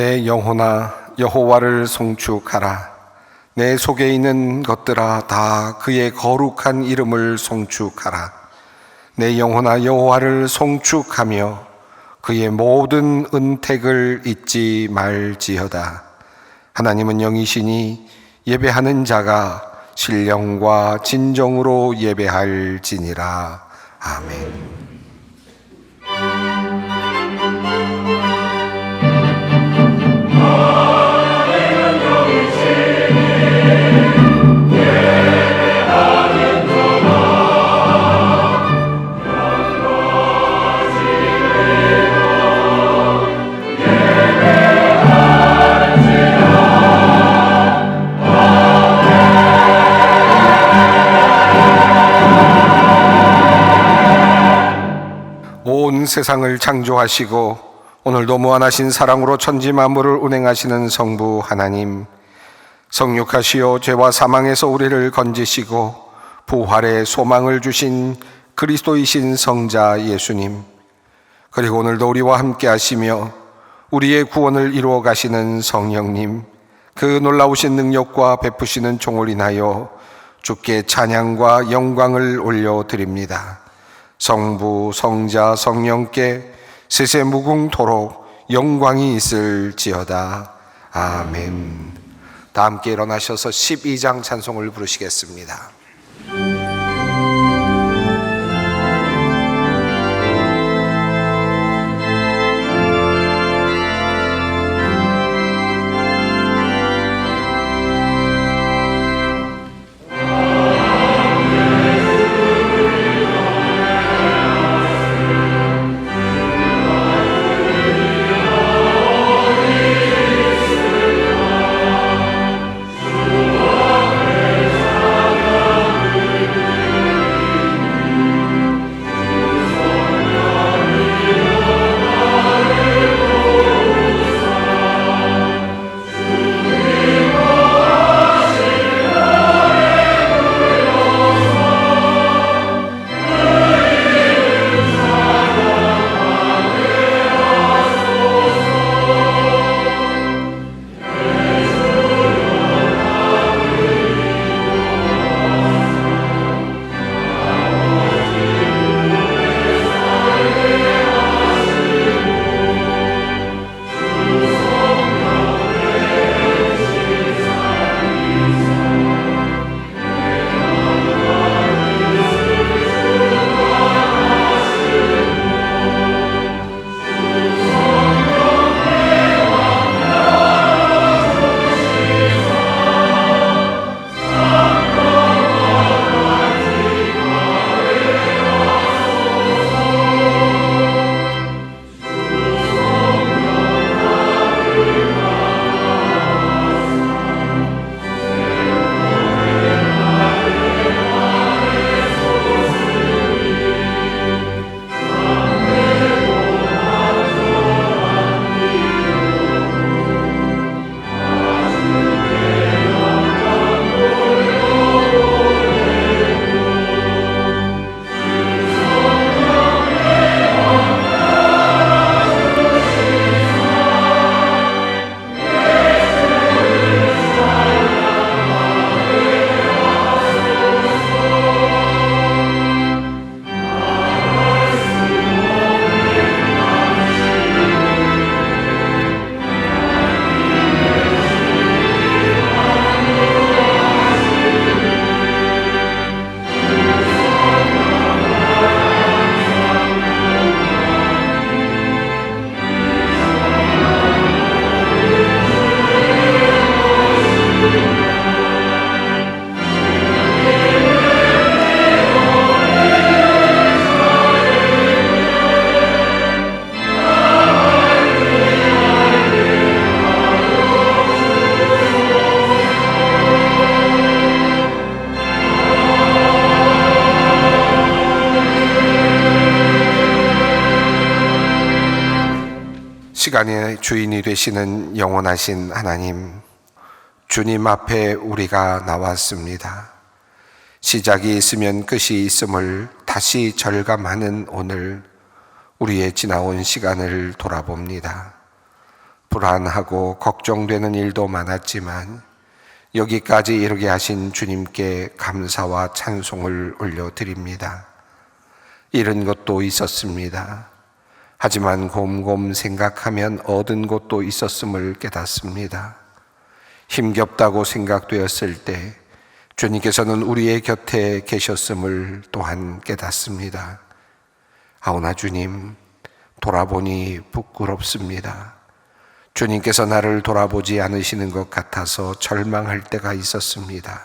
내 영혼아 여호와를 송축하라. 내 속에 있는 것들아 다 그의 거룩한 이름을 송축하라. 내 영혼아 여호와를 송축하며 그의 모든 은택을 잊지 말지어다. 하나님은 영이시니 예배하는 자가 신령과 진정으로 예배할지니라. 아멘. 온 세상을 창조하시고 오늘도 무한하신 사랑으로 천지 만물을 운행하시는 성부 하나님, 성육하시어 죄와 사망에서 우리를 건지시고 부활의 소망을 주신 그리스도이신 성자 예수님, 그리고 오늘도 우리와 함께 하시며 우리의 구원을 이루어 가시는 성령님, 그 놀라우신 능력과 베푸시는 종을 인하여 주께 찬양과 영광을 올려드립니다. 성부, 성자, 성령께 세세 무궁토록 영광이 있을지어다. 아멘. 다 함께 일어나셔서 12장 찬송을 부르시겠습니다. 시간의 주인이 되시는 영원하신 하나님, 주님 앞에 우리가 나왔습니다. 시작이 있으면 끝이 있음을 다시 절감하는 오늘, 우리의 지나온 시간을 돌아봅니다. 불안하고 걱정되는 일도 많았지만 여기까지 이르게 하신 주님께 감사와 찬송을 올려드립니다. 잃은 것도 있었습니다. 하지만 곰곰 생각하면 얻은 것도 있었음을 깨닫습니다. 힘겹다고 생각되었을 때 주님께서는 우리의 곁에 계셨음을 또한 깨닫습니다. 아오나 주님, 돌아보니 부끄럽습니다. 주님께서 나를 돌아보지 않으시는 것 같아서 절망할 때가 있었습니다.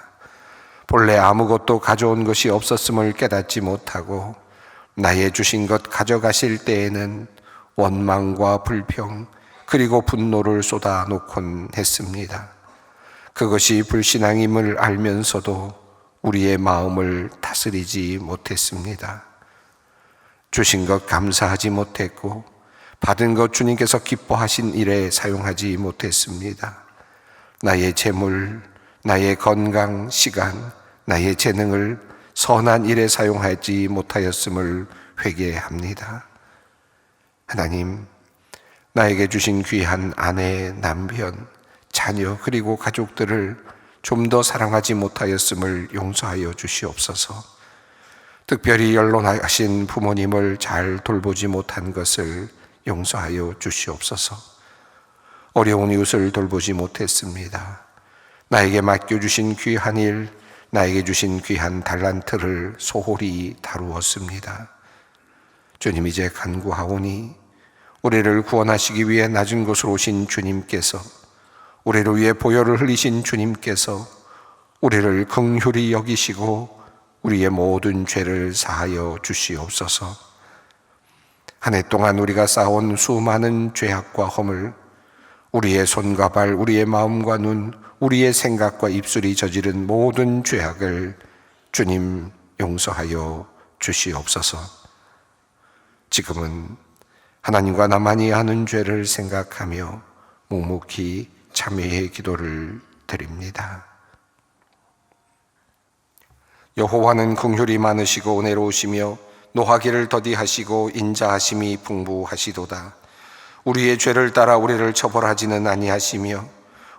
본래 아무것도 가져온 것이 없었음을 깨닫지 못하고 나의 주신 것 가져가실 때에는 원망과 불평 그리고 분노를 쏟아놓곤 했습니다. 그것이 불신앙임을 알면서도 우리의 마음을 다스리지 못했습니다. 주신 것 감사하지 못했고 받은 것 주님께서 기뻐하신 일에 사용하지 못했습니다. 나의 재물, 나의 건강, 시간, 나의 재능을 선한 일에 사용하지 못하였음을 회개합니다. 하나님, 나에게 주신 귀한 아내, 남편, 자녀 그리고 가족들을 좀 더 사랑하지 못하였음을 용서하여 주시옵소서. 특별히 연로하신 부모님을 잘 돌보지 못한 것을 용서하여 주시옵소서. 어려운 이웃을 돌보지 못했습니다. 나에게 맡겨주신 귀한 일, 나에게 주신 귀한 달란트를 소홀히 다루었습니다. 주님, 이제 간구하오니 우리를 구원하시기 위해 낮은 곳으로 오신 주님께서, 우리를 위해 보혈을 흘리신 주님께서 우리를 긍휼히 여기시고 우리의 모든 죄를 사하여 주시옵소서. 한 해 동안 우리가 쌓아온 수많은 죄악과 허물, 우리의 손과 발, 우리의 마음과 눈, 우리의 생각과 입술이 저지른 모든 죄악을 주님 용서하여 주시옵소서. 지금은 하나님과 나만이 하는 죄를 생각하며 묵묵히 참회의 기도를 드립니다. 여호와는 긍휼이 많으시고 은혜로우시며 노하기를 더디하시고 인자하심이 풍부하시도다. 우리의 죄를 따라 우리를 처벌하지는 아니하시며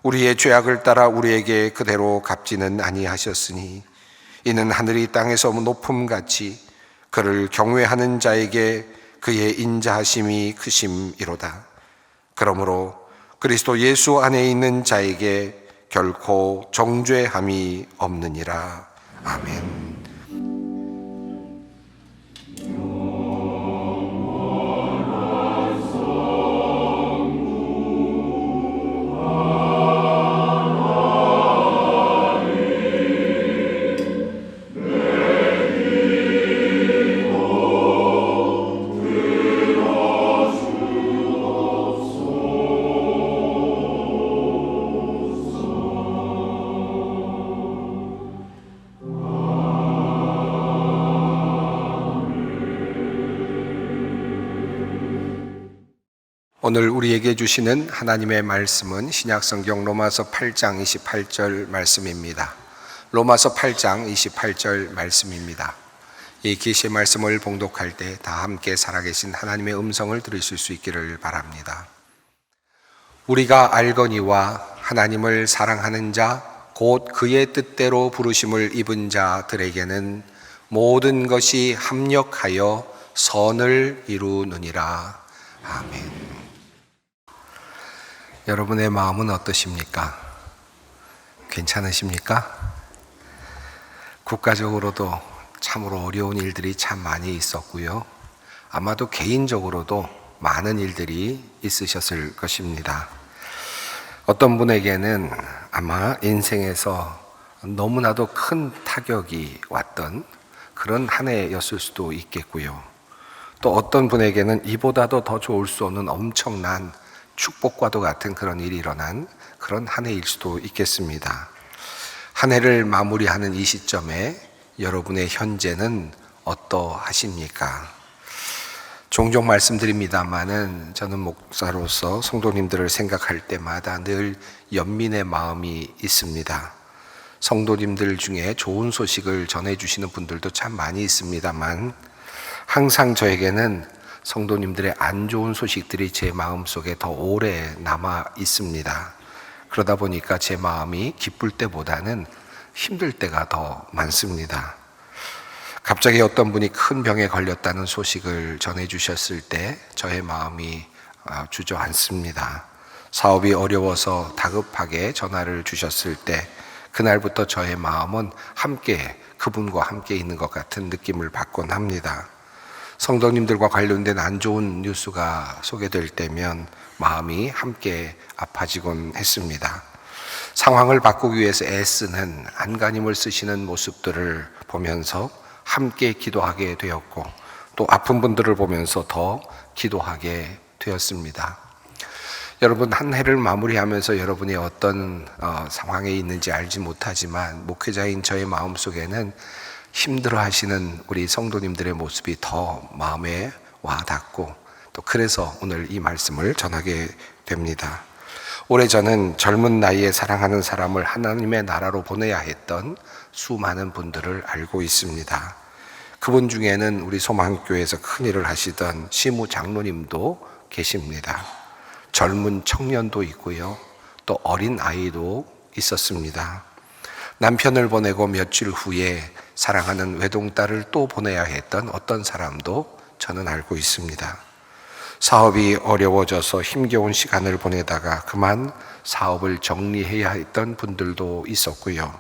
우리의 죄악을 따라 우리에게 그대로 갚지는 아니하셨으니 이는 하늘이 땅에서 높음같이 그를 경외하는 자에게 그의 인자하심이 크심이로다. 그러므로 그리스도 예수 안에 있는 자에게 결코 정죄함이 없느니라. 아멘. 오늘 우리에게 주시는 하나님의 말씀은 신약성경 로마서 8장 28절 말씀입니다. 로마서 8장 28절 말씀입니다. 이 계시의 말씀을 봉독할 때 다 함께 살아계신 하나님의 음성을 들으실 수 있기를 바랍니다. 우리가 알거니와 하나님을 사랑하는 자, 곧 그의 뜻대로 부르심을 입은 자들에게는 모든 것이 합력하여 선을 이루느니라. 아멘. 여러분의 마음은 어떠십니까? 괜찮으십니까? 국가적으로도 참으로 어려운 일들이 참 많이 있었고요. 아마도 개인적으로도 많은 일들이 있으셨을 것입니다. 어떤 분에게는 아마 인생에서 너무나도 큰 타격이 왔던 그런 한 해였을 수도 있겠고요. 또 어떤 분에게는 이보다도 더 좋을 수 없는 엄청난 축복과도 같은 그런 일이 일어난 그런 한 해일 수도 있겠습니다. 한 해를 마무리하는 이 시점에 여러분의 현재는 어떠하십니까? 종종 말씀드립니다마는 저는 목사로서 성도님들을 생각할 때마다 늘 연민의 마음이 있습니다. 성도님들 중에 좋은 소식을 전해주시는 분들도 참 많이 있습니다만 항상 저에게는 성도님들의 안 좋은 소식들이 제 마음속에 더 오래 남아 있습니다. 그러다 보니까 제 마음이 기쁠 때보다는 힘들 때가 더 많습니다. 갑자기 어떤 분이 큰 병에 걸렸다는 소식을 전해주셨을 때 저의 마음이 주저앉습니다. 사업이 어려워서 다급하게 전화를 주셨을 때 그날부터 저의 마음은 그분과 함께 있는 것 같은 느낌을 받곤 합니다. 성도님들과 관련된 안 좋은 뉴스가 소개될 때면 마음이 함께 아파지곤 했습니다. 상황을 바꾸기 위해서 애쓰는 안간힘을 쓰시는 모습들을 보면서 함께 기도하게 되었고, 또 아픈 분들을 보면서 더 기도하게 되었습니다. 여러분, 한 해를 마무리하면서 여러분이 어떤 상황에 있는지 알지 못하지만 목회자인 저의 마음속에는 힘들어하시는 우리 성도님들의 모습이 더 마음에 와닿고, 또 그래서 오늘 이 말씀을 전하게 됩니다. 오래전은 젊은 나이에 사랑하는 사람을 하나님의 나라로 보내야 했던 수많은 분들을 알고 있습니다. 그분 중에는 우리 소망교회에서 큰일을 하시던 시무 장로님도 계십니다. 젊은 청년도 있고요, 또 어린 아이도 있었습니다. 남편을 보내고 며칠 후에 사랑하는 외동딸을 또 보내야 했던 어떤 사람도 저는 알고 있습니다. 사업이 어려워져서 힘겨운 시간을 보내다가 그만 사업을 정리해야 했던 분들도 있었고요,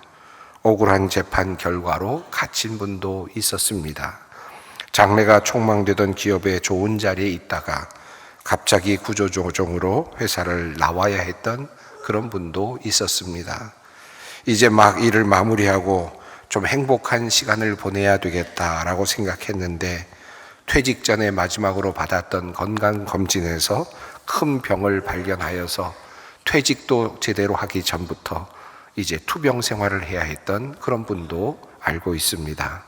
억울한 재판 결과로 갇힌 분도 있었습니다. 장래가 촉망되던 기업의 좋은 자리에 있다가 갑자기 구조조정으로 회사를 나와야 했던 그런 분도 있었습니다. 이제 막 일을 마무리하고 좀 행복한 시간을 보내야 되겠다라고 생각했는데 퇴직 전에 마지막으로 받았던 건강검진에서 큰 병을 발견하여서 퇴직도 제대로 하기 전부터 이제 투병 생활을 해야 했던 그런 분도 알고 있습니다.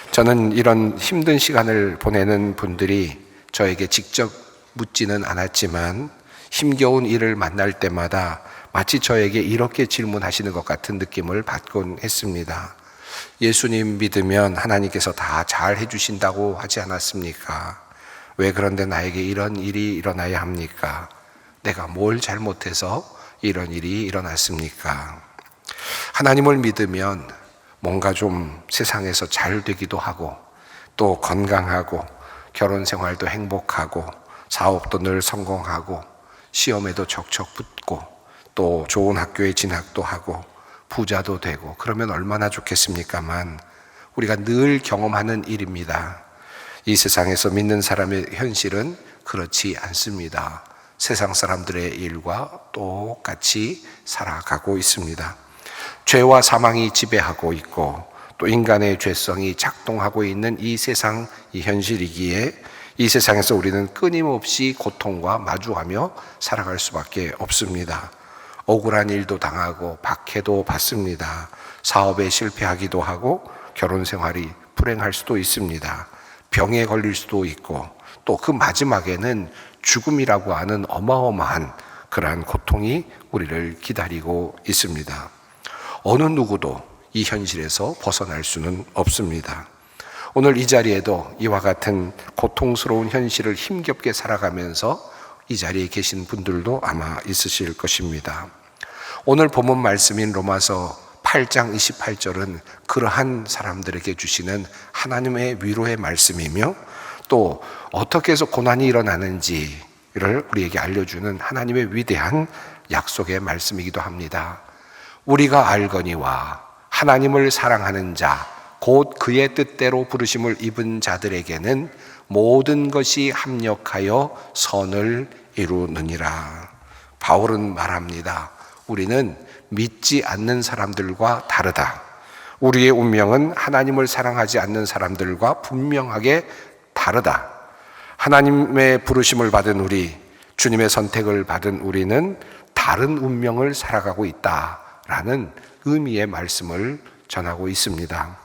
저는 이런 힘든 시간을 보내는 분들이 저에게 직접 묻지는 않았지만 힘겨운 일을 만날 때마다 마치 저에게 이렇게 질문하시는 것 같은 느낌을 받곤 했습니다. 예수님 믿으면 하나님께서 다 잘 해주신다고 하지 않았습니까? 왜 그런데 나에게 이런 일이 일어나야 합니까? 내가 뭘 잘못해서 이런 일이 일어났습니까? 하나님을 믿으면 뭔가 좀 세상에서 잘 되기도 하고, 또 건강하고, 결혼 생활도 행복하고, 사업도 늘 성공하고, 시험에도 척척 붙고, 또 좋은 학교에 진학도 하고, 부자도 되고, 그러면 얼마나 좋겠습니까만 우리가 늘 경험하는 일입니다. 이 세상에서 믿는 사람의 현실은 그렇지 않습니다. 세상 사람들의 일과 똑같이 살아가고 있습니다. 죄와 사망이 지배하고 있고, 또 인간의 죄성이 작동하고 있는 이 세상, 이 현실이기에 이 세상에서 우리는 끊임없이 고통과 마주하며 살아갈 수밖에 없습니다. 억울한 일도 당하고 박해도 받습니다. 사업에 실패하기도 하고 결혼 생활이 불행할 수도 있습니다. 병에 걸릴 수도 있고, 또 그 마지막에는 죽음이라고 하는 어마어마한 그러한 고통이 우리를 기다리고 있습니다. 어느 누구도 이 현실에서 벗어날 수는 없습니다. 오늘 이 자리에도 이와 같은 고통스러운 현실을 힘겹게 살아가면서 이 자리에 계신 분들도 아마 있으실 것입니다. 오늘 본문 말씀인 로마서 8장 28절은 그러한 사람들에게 주시는 하나님의 위로의 말씀이며, 또 어떻게 해서 고난이 일어나는지를 우리에게 알려주는 하나님의 위대한 약속의 말씀이기도 합니다. 우리가 알거니와 하나님을 사랑하는 자, 곧 그의 뜻대로 부르심을 입은 자들에게는 모든 것이 합력하여 선을 이루느니라. 바울은 말합니다. 우리는 믿지 않는 사람들과 다르다. 우리의 운명은 하나님을 사랑하지 않는 사람들과 분명하게 다르다. 하나님의 부르심을 받은 우리, 주님의 선택을 받은 우리는 다른 운명을 살아가고 있다라는 의미의 말씀을 전하고 있습니다.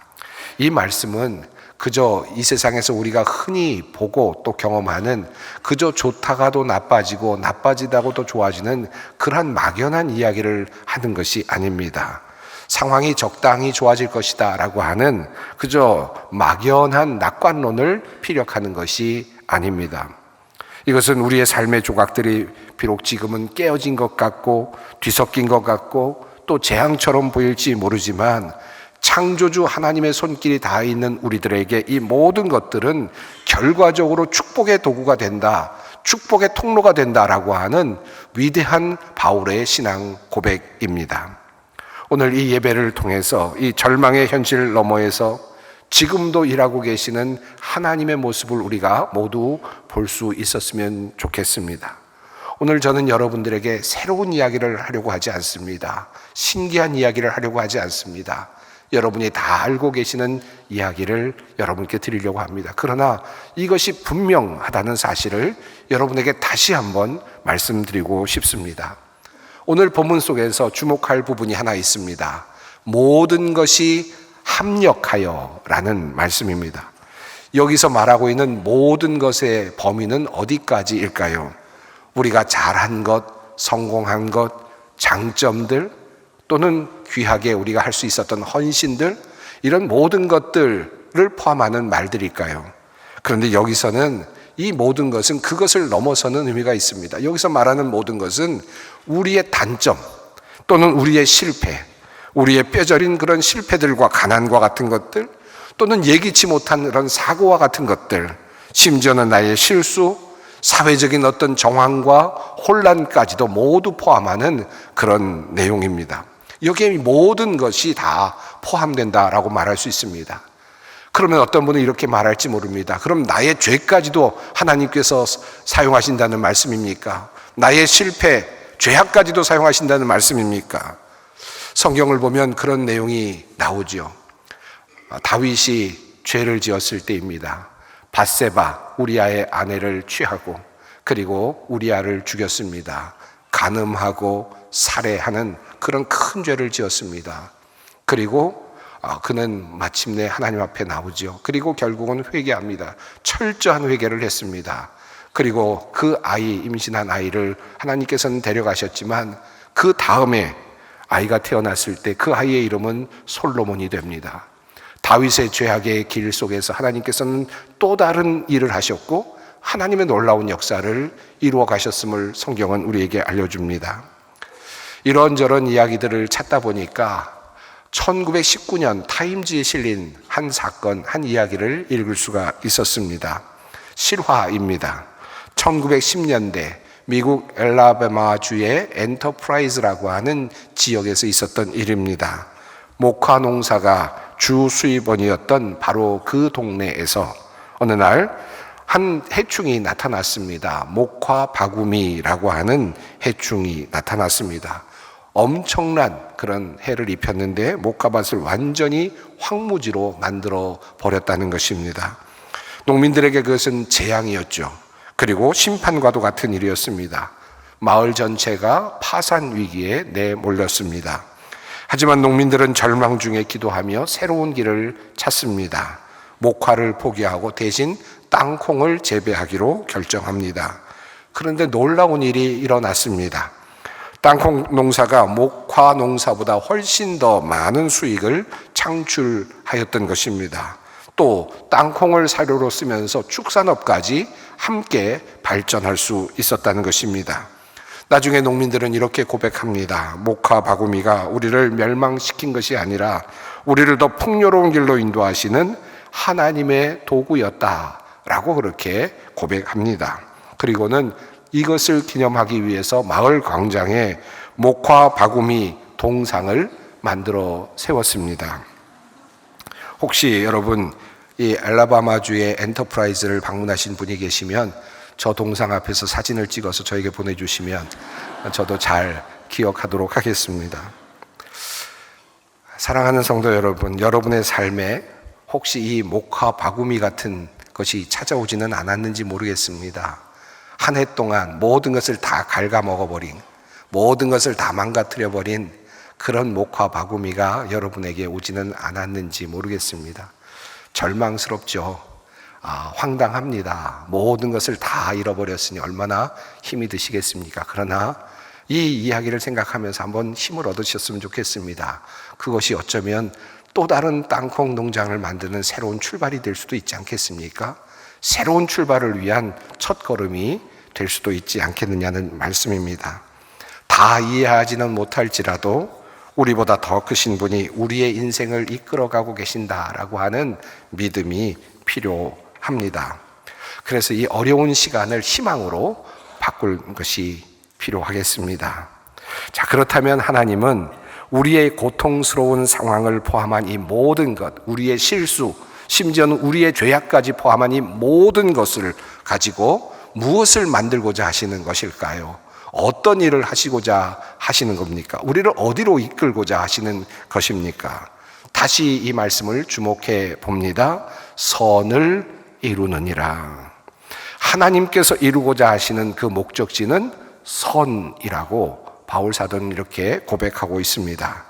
이 말씀은 그저 이 세상에서 우리가 흔히 보고 또 경험하는 그저 좋다가도 나빠지고 나빠지다가도 좋아지는 그러한 막연한 이야기를 하는 것이 아닙니다. 상황이 적당히 좋아질 것이다 라고 하는 그저 막연한 낙관론을 피력하는 것이 아닙니다. 이것은 우리의 삶의 조각들이 비록 지금은 깨어진 것 같고 뒤섞인 것 같고 또 재앙처럼 보일지 모르지만 창조주 하나님의 손길이 닿아 있는 우리들에게 이 모든 것들은 결과적으로 축복의 도구가 된다, 축복의 통로가 된다라고 하는 위대한 바울의 신앙 고백입니다. 오늘 이 예배를 통해서 이 절망의 현실 너머에서 지금도 일하고 계시는 하나님의 모습을 우리가 모두 볼 수 있었으면 좋겠습니다. 오늘 저는 여러분들에게 새로운 이야기를 하려고 하지 않습니다. 신기한 이야기를 하려고 하지 않습니다. 여러분이 다 알고 계시는 이야기를 여러분께 드리려고 합니다. 그러나 이것이 분명하다는 사실을 여러분에게 다시 한번 말씀드리고 싶습니다. 오늘 본문 속에서 주목할 부분이 하나 있습니다. 모든 것이 합력하여 라는 말씀입니다. 여기서 말하고 있는 모든 것의 범위는 어디까지일까요? 우리가 잘한 것, 성공한 것, 장점들 또는 귀하게 우리가 할 수 있었던 헌신들, 이런 모든 것들을 포함하는 말들일까요? 그런데 여기서는 이 모든 것은 그것을 넘어서는 의미가 있습니다. 여기서 말하는 모든 것은 우리의 단점 또는 우리의 실패, 우리의 뼈저린 그런 실패들과 가난과 같은 것들, 또는 예기치 못한 그런 사고와 같은 것들, 심지어는 나의 실수, 사회적인 어떤 정황과 혼란까지도 모두 포함하는 그런 내용입니다. 여기에 모든 것이 다 포함된다라고 말할 수 있습니다. 그러면 어떤 분은 이렇게 말할지 모릅니다. 그럼 나의 죄까지도 하나님께서 사용하신다는 말씀입니까? 나의 실패, 죄악까지도 사용하신다는 말씀입니까? 성경을 보면 그런 내용이 나오죠. 다윗이 죄를 지었을 때입니다. 밧세바, 우리아의 아내를 취하고 그리고 우리아를 죽였습니다. 간음하고 살해하는 그런 큰 죄를 지었습니다. 그리고 그는 마침내 하나님 앞에 나오죠. 그리고 결국은 회개합니다. 철저한 회개를 했습니다. 그리고 그 아이, 임신한 아이를 하나님께서는 데려가셨지만 그 다음에 아이가 태어났을 때 그 아이의 이름은 솔로몬이 됩니다. 다윗의 죄악의 길 속에서 하나님께서는 또 다른 일을 하셨고 하나님의 놀라운 역사를 이루어 가셨음을 성경은 우리에게 알려줍니다. 이런저런 이야기들을 찾다 보니까 1919년 타임지에 실린 한 사건, 한 이야기를 읽을 수가 있었습니다. 실화입니다. 1910년대 미국 엘라바마주의 엔터프라이즈라고 하는 지역에서 있었던 일입니다. 목화 농사가 주 수입원이었던 바로 그 동네에서 어느 날 한 해충이 나타났습니다. 목화 바구미라고 하는 해충이 나타났습니다. 엄청난 그런 해를 입혔는데 목화밭을 완전히 황무지로 만들어 버렸다는 것입니다. 농민들에게 그것은 재앙이었죠. 그리고 심판과도 같은 일이었습니다. 마을 전체가 파산 위기에 내몰렸습니다. 하지만 농민들은 절망 중에 기도하며 새로운 길을 찾습니다. 목화를 포기하고 대신 땅콩을 재배하기로 결정합니다. 그런데 놀라운 일이 일어났습니다. 땅콩 농사가 목화 농사보다 훨씬 더 많은 수익을 창출하였던 것입니다. 또 땅콩을 사료로 쓰면서 축산업까지 함께 발전할 수 있었다는 것입니다. 나중에 농민들은 이렇게 고백합니다. 목화 바구미가 우리를 멸망시킨 것이 아니라 우리를 더 풍요로운 길로 인도하시는 하나님의 도구였다라고 그렇게 고백합니다. 그리고는 이것을 기념하기 위해서 마을 광장에 목화 바구미 동상을 만들어 세웠습니다. 혹시 여러분 이 알라바마주의 엔터프라이즈를 방문하신 분이 계시면 저 동상 앞에서 사진을 찍어서 저에게 보내주시면 저도 잘 기억하도록 하겠습니다. 사랑하는 성도 여러분, 여러분의 삶에 혹시 이 목화 바구미 같은 것이 찾아오지는 않았는지 모르겠습니다. 한 해 동안 모든 것을 다 갉아먹어버린, 모든 것을 다 망가뜨려버린 그런 목화 바구미가 여러분에게 오지는 않았는지 모르겠습니다. 절망스럽죠. 황당합니다. 모든 것을 다 잃어버렸으니 얼마나 힘이 드시겠습니까? 그러나 이 이야기를 생각하면서 한번 힘을 얻으셨으면 좋겠습니다. 그것이 어쩌면 또 다른 땅콩 농장을 만드는 새로운 출발이 될 수도 있지 않겠습니까? 새로운 출발을 위한 첫걸음이 될 수도 있지 않겠느냐는 말씀입니다. 다 이해하지는 못할지라도 우리보다 더 크신 분이 우리의 인생을 이끌어가고 계신다라고 하는 믿음이 필요합니다. 그래서 이 어려운 시간을 희망으로 바꿀 것이 필요하겠습니다. 자, 그렇다면 하나님은 우리의 고통스러운 상황을 포함한 이 모든 것, 우리의 실수, 심지어는 우리의 죄악까지 포함한 이 모든 것을 가지고 무엇을 만들고자 하시는 것일까요? 어떤 일을 하시고자 하시는 겁니까? 우리를 어디로 이끌고자 하시는 것입니까? 다시 이 말씀을 주목해 봅니다. 선을 이루느니라. 하나님께서 이루고자 하시는 그 목적지는 선이라고 바울 사도는 이렇게 고백하고 있습니다.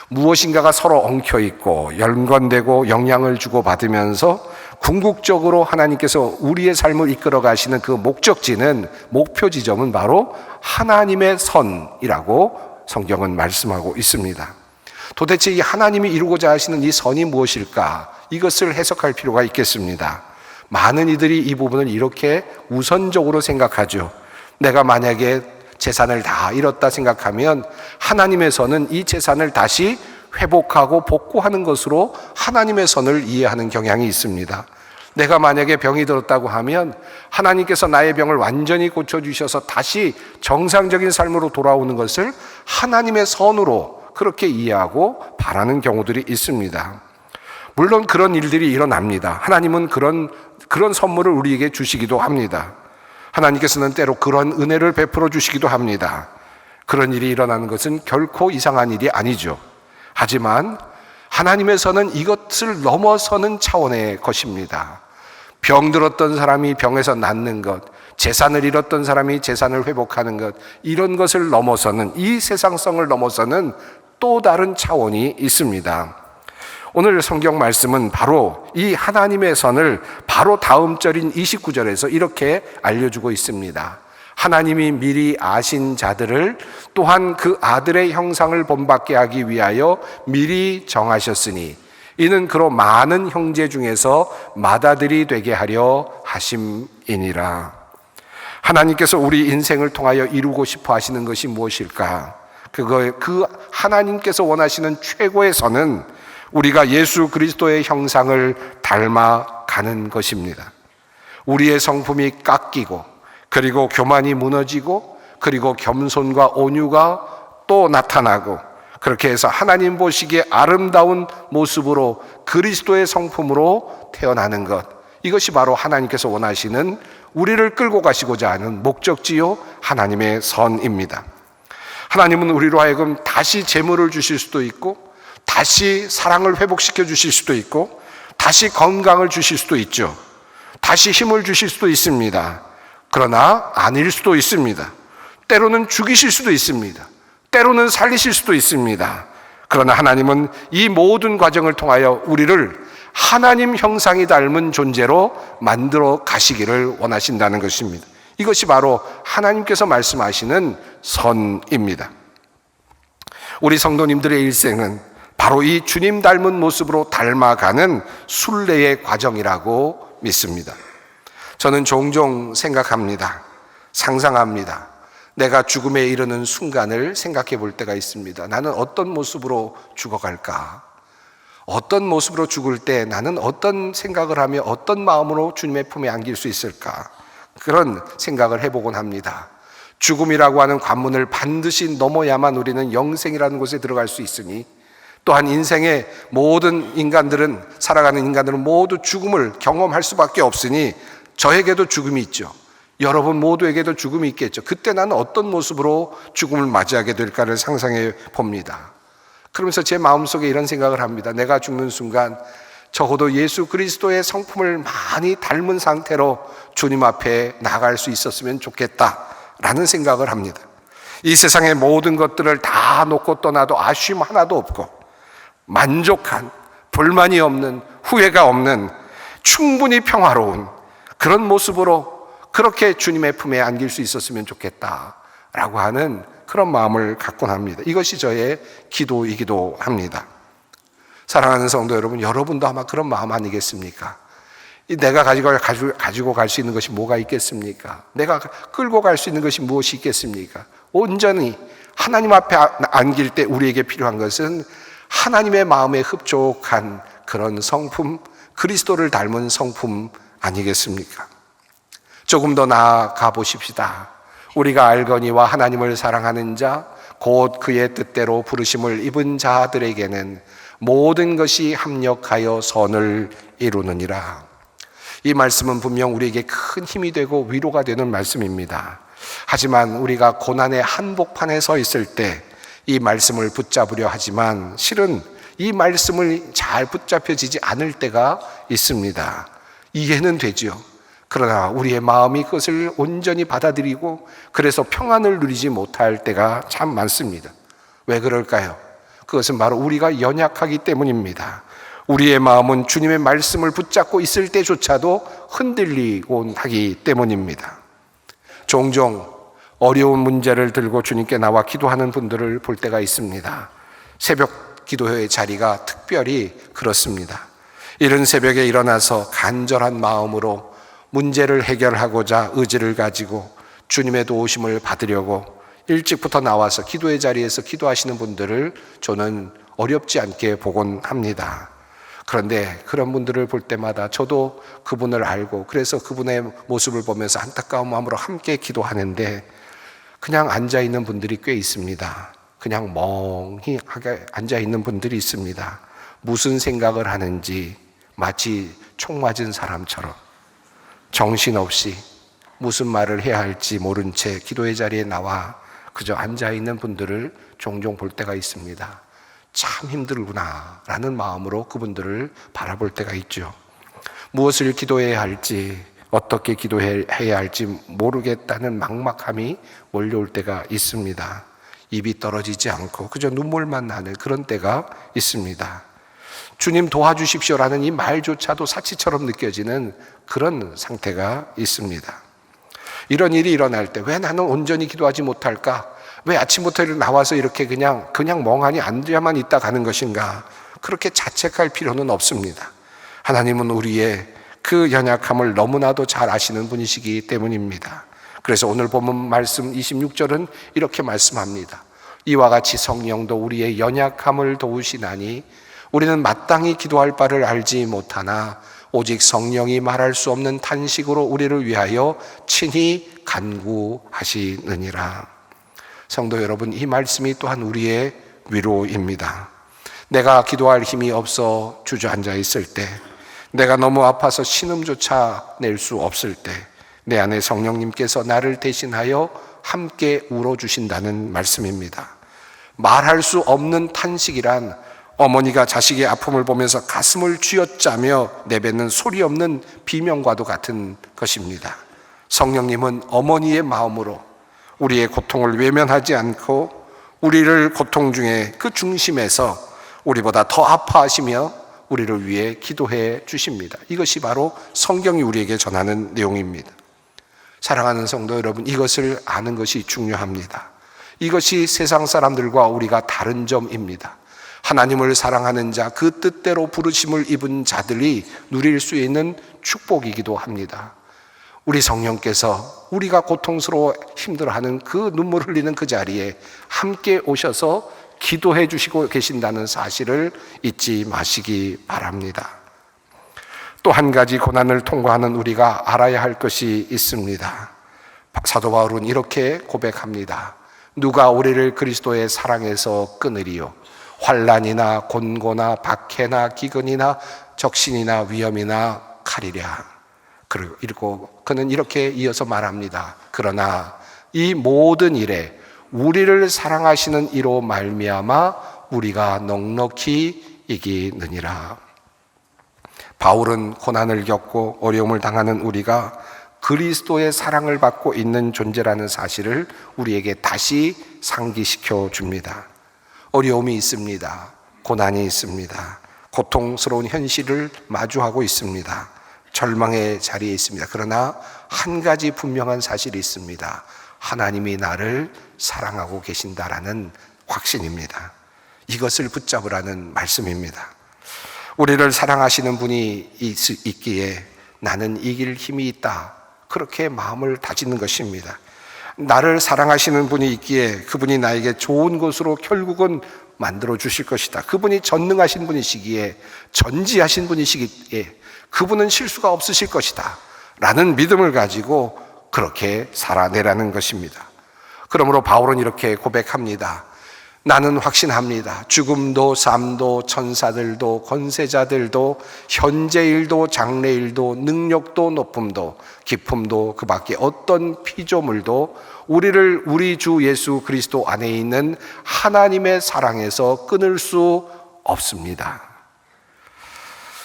무엇인가가 서로 엉켜있고 연관되고 영향을 주고받으면서 궁극적으로 하나님께서 우리의 삶을 이끌어 가시는 그 목적지는, 목표 지점은 바로 하나님의 선이라고 성경은 말씀하고 있습니다. 도대체 이 하나님이 이루고자 하시는 이 선이 무엇일까? 이것을 해석할 필요가 있겠습니다. 많은 이들이 이 부분을 이렇게 우선적으로 생각하죠. 내가 만약에 재산을 다 잃었다 생각하면 하나님의 선은 이 재산을 다시 회복하고 복구하는 것으로 하나님의 선을 이해하는 경향이 있습니다. 내가 만약에 병이 들었다고 하면 하나님께서 나의 병을 완전히 고쳐주셔서 다시 정상적인 삶으로 돌아오는 것을 하나님의 선으로 그렇게 이해하고 바라는 경우들이 있습니다. 물론 그런 일들이 일어납니다. 하나님은 그런 선물을 우리에게 주시기도 합니다. 하나님께서는 때로 그런 은혜를 베풀어 주시기도 합니다. 그런 일이 일어나는 것은 결코 이상한 일이 아니죠. 하지만 하나님의 선은 이것을 넘어서는 차원의 것입니다. 병들었던 사람이 병에서 낫는 것, 재산을 잃었던 사람이 재산을 회복하는 것, 이런 것을 넘어서는, 이 세상성을 넘어서는 또 다른 차원이 있습니다. 오늘 성경 말씀은 바로 이 하나님의 선을 바로 다음 절인 29절에서 이렇게 알려주고 있습니다. 하나님이 미리 아신 자들을 또한 그 아들의 형상을 본받게 하기 위하여 미리 정하셨으니 이는 그로 많은 형제 중에서 맏아들이 되게 하려 하심이니라. 하나님께서 우리 인생을 통하여 이루고 싶어 하시는 것이 무엇일까? 그 하나님께서 원하시는 최고의 선은 우리가 예수 그리스도의 형상을 닮아가는 것입니다. 우리의 성품이 깎이고, 그리고 교만이 무너지고, 그리고 겸손과 온유가 또 나타나고, 그렇게 해서 하나님 보시기에 아름다운 모습으로 그리스도의 성품으로 태어나는 것, 이것이 바로 하나님께서 원하시는, 우리를 끌고 가시고자 하는 목적지요 하나님의 선입니다. 하나님은 우리로 하여금 다시 재물을 주실 수도 있고, 다시 사랑을 회복시켜 주실 수도 있고, 다시 건강을 주실 수도 있죠. 다시 힘을 주실 수도 있습니다. 그러나 아닐 수도 있습니다. 때로는 죽이실 수도 있습니다. 때로는 살리실 수도 있습니다. 그러나 하나님은 이 모든 과정을 통하여 우리를 하나님 형상이 닮은 존재로 만들어 가시기를 원하신다는 것입니다. 이것이 바로 하나님께서 말씀하시는 선입니다. 우리 성도님들의 일생은 바로 이 주님 닮은 모습으로 닮아가는 순례의 과정이라고 믿습니다. 저는 종종 생각합니다. 상상합니다. 내가 죽음에 이르는 순간을 생각해 볼 때가 있습니다. 나는 어떤 모습으로 죽어갈까? 어떤 모습으로 죽을 때 나는 어떤 생각을 하며 어떤 마음으로 주님의 품에 안길 수 있을까? 그런 생각을 해보곤 합니다. 죽음이라고 하는 관문을 반드시 넘어야만 우리는 영생이라는 곳에 들어갈 수 있으니, 또한 인생의 모든 인간들은, 살아가는 인간들은 모두 죽음을 경험할 수밖에 없으니 저에게도 죽음이 있죠. 여러분 모두에게도 죽음이 있겠죠. 그때 나는 어떤 모습으로 죽음을 맞이하게 될까를 상상해 봅니다. 그러면서 제 마음속에 이런 생각을 합니다. 내가 죽는 순간 적어도 예수 그리스도의 성품을 많이 닮은 상태로 주님 앞에 나갈 수 있었으면 좋겠다라는 생각을 합니다. 이 세상의 모든 것들을 다 놓고 떠나도 아쉬움 하나도 없고, 만족한, 불만이 없는, 후회가 없는, 충분히 평화로운 그런 모습으로 그렇게 주님의 품에 안길 수 있었으면 좋겠다라고 하는 그런 마음을 갖곤 합니다. 이것이 저의 기도이기도 합니다. 사랑하는 성도 여러분, 여러분도 아마 그런 마음 아니겠습니까? 내가 가지고 갈 수 있는 것이 뭐가 있겠습니까? 내가 끌고 갈 수 있는 것이 무엇이 있겠습니까? 온전히 하나님 앞에 안길 때 우리에게 필요한 것은 하나님의 마음에 흡족한 그런 성품, 그리스도를 닮은 성품 아니겠습니까? 조금 더 나아가 보십시다. 우리가 알거니와 하나님을 사랑하는 자, 곧 그의 뜻대로 부르심을 입은 자들에게는 모든 것이 합력하여 선을 이루느니라. 이 말씀은 분명 우리에게 큰 힘이 되고 위로가 되는 말씀입니다. 하지만 우리가 고난의 한복판에 서 있을 때 이 말씀을 붙잡으려 하지만 실은 이 말씀을 잘 붙잡혀지지 않을 때가 있습니다. 이해는 되죠. 그러나 우리의 마음이 그것을 온전히 받아들이고 그래서 평안을 누리지 못할 때가 참 많습니다. 왜 그럴까요? 그것은 바로 우리가 연약하기 때문입니다. 우리의 마음은 주님의 말씀을 붙잡고 있을 때조차도 흔들리곤 하기 때문입니다. 종종 어려운 문제를 들고 주님께 나와 기도하는 분들을 볼 때가 있습니다. 새벽 기도회의 자리가 특별히 그렇습니다. 이른 새벽에 일어나서 간절한 마음으로 문제를 해결하고자 의지를 가지고 주님의 도우심을 받으려고 일찍부터 나와서 기도의 자리에서 기도하시는 분들을 저는 어렵지 않게 보곤 합니다. 그런데 그런 분들을 볼 때마다 저도 그분을 알고 그래서 그분의 모습을 보면서 안타까운 마음으로 함께 기도하는데 그냥 앉아있는 분들이 꽤 있습니다. 그냥 멍하게 앉아있는 분들이 있습니다. 무슨 생각을 하는지 마치 총 맞은 사람처럼 정신없이 무슨 말을 해야 할지 모른 채 기도의 자리에 나와 그저 앉아있는 분들을 종종 볼 때가 있습니다. 참 힘들구나 라는 마음으로 그분들을 바라볼 때가 있죠. 무엇을 기도해야 할지 어떻게 기도해야 할지 모르겠다는 막막함이 몰려올 때가 있습니다. 입이 떨어지지 않고 그저 눈물만 나는 그런 때가 있습니다. 주님 도와주십시오라는 이 말조차도 사치처럼 느껴지는 그런 상태가 있습니다. 이런 일이 일어날 때 왜 나는 온전히 기도하지 못할까? 왜 아침부터 나와서 이렇게 그냥 멍하니 앉아만 있다 가는 것인가? 그렇게 자책할 필요는 없습니다. 하나님은 우리의 그 연약함을 너무나도 잘 아시는 분이시기 때문입니다. 그래서 오늘 본문 말씀 26절은 이렇게 말씀합니다. 이와 같이 성령도 우리의 연약함을 도우시나니 우리는 마땅히 기도할 바를 알지 못하나 오직 성령이 말할 수 없는 탄식으로 우리를 위하여 친히 간구하시느니라. 성도 여러분, 이 말씀이 또한 우리의 위로입니다. 내가 기도할 힘이 없어 주저앉아 있을 때, 내가 너무 아파서 신음조차 낼 수 없을 때 내 안에 성령님께서 나를 대신하여 함께 울어주신다는 말씀입니다. 말할 수 없는 탄식이란 어머니가 자식의 아픔을 보면서 가슴을 쥐어짜며 내뱉는 소리 없는 비명과도 같은 것입니다. 성령님은 어머니의 마음으로 우리의 고통을 외면하지 않고 우리를 고통 중에 그 중심에서 우리보다 더 아파하시며 우리를 위해 기도해 주십니다. 이것이 바로 성경이 우리에게 전하는 내용입니다. 사랑하는 성도 여러분, 이것을 아는 것이 중요합니다. 이것이 세상 사람들과 우리가 다른 점입니다. 하나님을 사랑하는 자, 그 뜻대로 부르심을 입은 자들이 누릴 수 있는 축복이기도 합니다. 우리 성령께서 우리가 고통스러워 힘들어하는 그 눈물 흘리는 그 자리에 함께 오셔서 기도해 주시고 계신다는 사실을 잊지 마시기 바랍니다. 또 한 가지 고난을 통과하는 우리가 알아야 할 것이 있습니다. 사도 바울은 이렇게 고백합니다. 누가 우리를 그리스도의 사랑에서 끊으리요? 환난이나 곤고나 박해나 기근이나 적신이나 위험이나 칼이랴. 그리고 그는 이렇게 이어서 말합니다. 그러나 이 모든 일에 우리를 사랑하시는 이로 말미암아 우리가 넉넉히 이기느니라. 바울은 고난을 겪고 어려움을 당하는 우리가 그리스도의 사랑을 받고 있는 존재라는 사실을 우리에게 다시 상기시켜 줍니다. 어려움이 있습니다. 고난이 있습니다. 고통스러운 현실을 마주하고 있습니다. 절망의 자리에 있습니다. 그러나 한 가지 분명한 사실이 있습니다. 하나님이 나를 사랑하고 계신다라는 확신입니다. 이것을 붙잡으라는 말씀입니다. 우리를 사랑하시는 분이 있기에 나는 이길 힘이 있다. 그렇게 마음을 다지는 것입니다. 나를 사랑하시는 분이 있기에 그분이 나에게 좋은 것으로 결국은 만들어 주실 것이다. 그분이 전능하신 분이시기에, 전지하신 분이시기에 그분은 실수가 없으실 것이다 라는 믿음을 가지고 그렇게 살아내라는 것입니다. 그러므로 바울은 이렇게 고백합니다. 나는 확신합니다. 죽음도 삶도 천사들도 권세자들도 현재일도 장래일도 능력도 높음도 깊음도 그 밖에 어떤 피조물도 우리를 우리 주 예수 그리스도 안에 있는 하나님의 사랑에서 끊을 수 없습니다.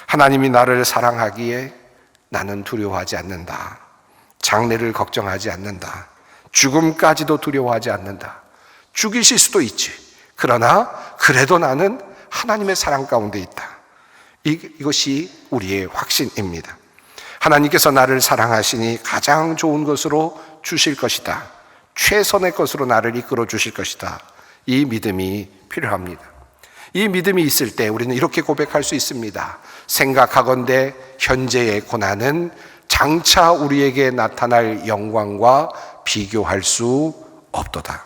하나님이 나를 사랑하기에 나는 두려워하지 않는다. 장래를 걱정하지 않는다. 죽음까지도 두려워하지 않는다. 죽이실 수도 있지. 그러나 그래도 나는 하나님의 사랑 가운데 있다. 이것이 우리의 확신입니다. 하나님께서 나를 사랑하시니 가장 좋은 것으로 주실 것이다. 최선의 것으로 나를 이끌어 주실 것이다. 이 믿음이 필요합니다. 이 믿음이 있을 때 우리는 이렇게 고백할 수 있습니다. 생각하건대 현재의 고난은 장차 우리에게 나타날 영광과 비교할 수 없도다.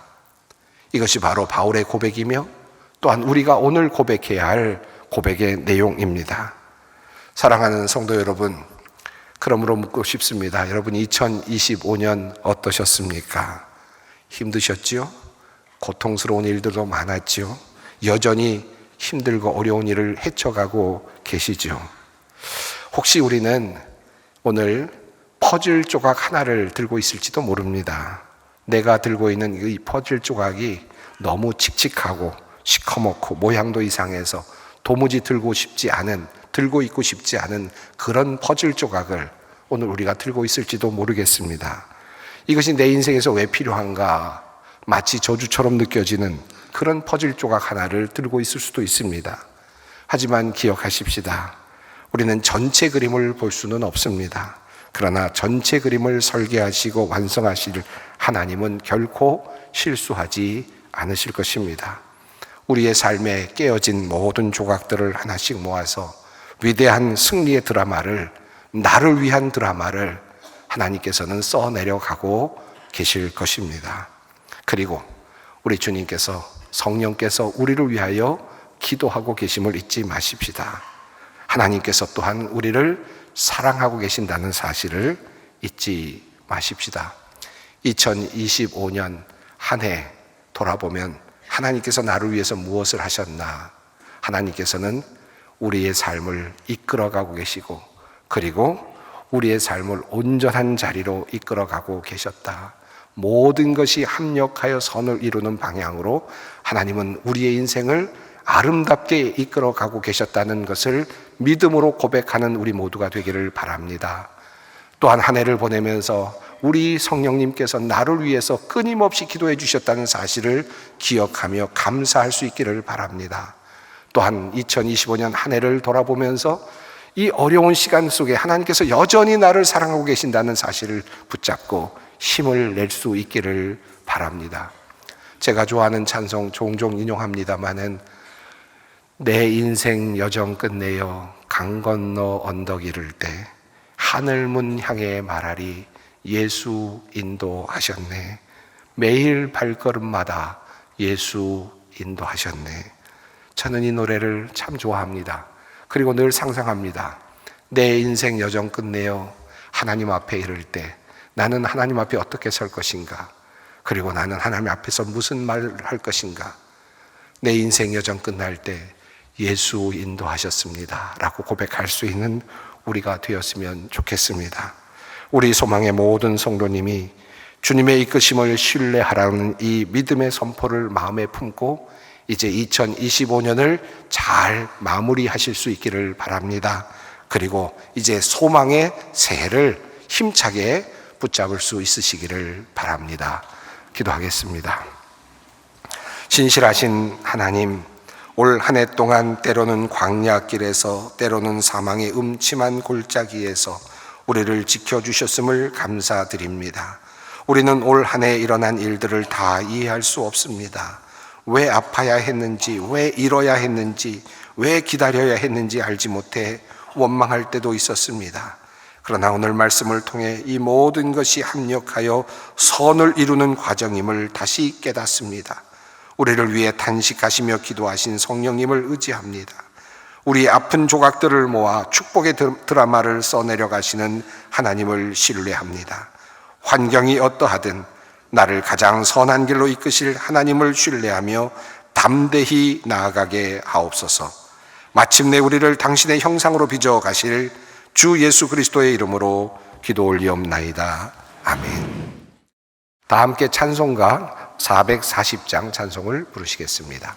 이것이 바로 바울의 고백이며 또한 우리가 오늘 고백해야 할 고백의 내용입니다. 사랑하는 성도 여러분, 그러므로 묻고 싶습니다. 여러분 2025년 어떠셨습니까? 힘드셨지요? 고통스러운 일들도 많았지요? 여전히 힘들고 어려운 일을 헤쳐가고 계시죠? 혹시 우리는 오늘 퍼즐 조각 하나를 들고 있을지도 모릅니다. 내가 들고 있는 이 퍼즐 조각이 너무 칙칙하고 시커멓고 모양도 이상해서 도무지 들고 있고 싶지 않은 그런 퍼즐 조각을 오늘 우리가 들고 있을지도 모르겠습니다. 이것이 내 인생에서 왜 필요한가? 마치 저주처럼 느껴지는 그런 퍼즐 조각 하나를 들고 있을 수도 있습니다. 하지만 기억하십시다. 우리는 전체 그림을 볼 수는 없습니다. 그러나 전체 그림을 설계하시고 완성하실 하나님은 결코 실수하지 않으실 것입니다. 우리의 삶에 깨어진 모든 조각들을 하나씩 모아서 위대한 승리의 드라마를, 나를 위한 드라마를 하나님께서는 써내려가고 계실 것입니다. 그리고 우리 주님께서, 성령께서 우리를 위하여 기도하고 계심을 잊지 마십시다. 하나님께서 또한 우리를 사랑하고 계신다는 사실을 잊지 마십시다. 2025년 한 해 돌아보면 하나님께서 나를 위해서 무엇을 하셨나? 하나님께서는 우리의 삶을 이끌어가고 계시고, 그리고 우리의 삶을 온전한 자리로 이끌어가고 계셨다. 모든 것이 합력하여 선을 이루는 방향으로 하나님은 우리의 인생을 아름답게 이끌어가고 계셨다는 것을 믿음으로 고백하는 우리 모두가 되기를 바랍니다. 또한 한 해를 보내면서 우리 성령님께서 나를 위해서 끊임없이 기도해 주셨다는 사실을 기억하며 감사할 수 있기를 바랍니다. 또한 2025년 한 해를 돌아보면서 이 어려운 시간 속에 하나님께서 여전히 나를 사랑하고 계신다는 사실을 붙잡고 힘을 낼 수 있기를 바랍니다. 제가 좋아하는 찬송 종종 인용합니다마는 내 인생 여정 끝내어 강 건너 언덕 이를 때 하늘문 향해 말하리 예수 인도하셨네. 매일 발걸음마다 예수 인도하셨네. 저는 이 노래를 참 좋아합니다. 그리고 늘 상상합니다. 내 인생 여정 끝내어 하나님 앞에 이를 때 나는 하나님 앞에 어떻게 설 것인가? 그리고 나는 하나님 앞에서 무슨 말을 할 것인가? 내 인생 여정 끝날 때 예수 인도하셨습니다 라고 고백할 수 있는 우리가 되었으면 좋겠습니다. 우리 소망의 모든 성도님이 주님의 이끄심을 신뢰하라는 이 믿음의 선포를 마음에 품고 이제 2025년을 잘 마무리하실 수 있기를 바랍니다. 그리고 이제 소망의 새해를 힘차게 붙잡을 수 있으시기를 바랍니다. 기도하겠습니다. 신실하신 하나님, 올 한 해 동안 때로는 광야길에서 때로는 사망의 음침한 골짜기에서 우리를 지켜주셨음을 감사드립니다. 우리는 올 한 해 일어난 일들을 다 이해할 수 없습니다. 왜 아파야 했는지, 왜 잃어야 했는지, 왜 기다려야 했는지 알지 못해 원망할 때도 있었습니다. 그러나 오늘 말씀을 통해 이 모든 것이 합력하여 선을 이루는 과정임을 다시 깨닫습니다. 우리를 위해 탄식하시며 기도하신 성령님을 의지합니다. 우리 아픈 조각들을 모아 축복의 드라마를 써내려 가시는 하나님을 신뢰합니다. 환경이 어떠하든 나를 가장 선한 길로 이끄실 하나님을 신뢰하며 담대히 나아가게 하옵소서. 마침내 우리를 당신의 형상으로 빚어 가실 주 예수 그리스도의 이름으로 기도 올리옵나이다. 아멘. 다 함께 찬송가 440장 찬송을 부르시겠습니다.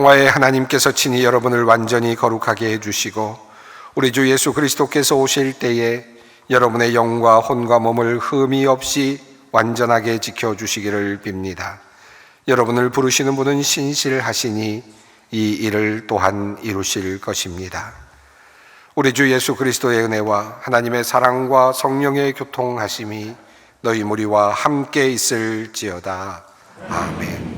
평화의 하나님께서 친히 여러분을 완전히 거룩하게 해주시고 우리 주 예수 그리스도께서 오실 때에 여러분의 영과 혼과 몸을 흠이 없이 완전하게 지켜주시기를 빕니다. 여러분을 부르시는 분은 신실하시니 이 일을 또한 이루실 것입니다. 우리 주 예수 그리스도의 은혜와 하나님의 사랑과 성령의 교통하심이 너희 무리와 함께 있을지어다. 아멘.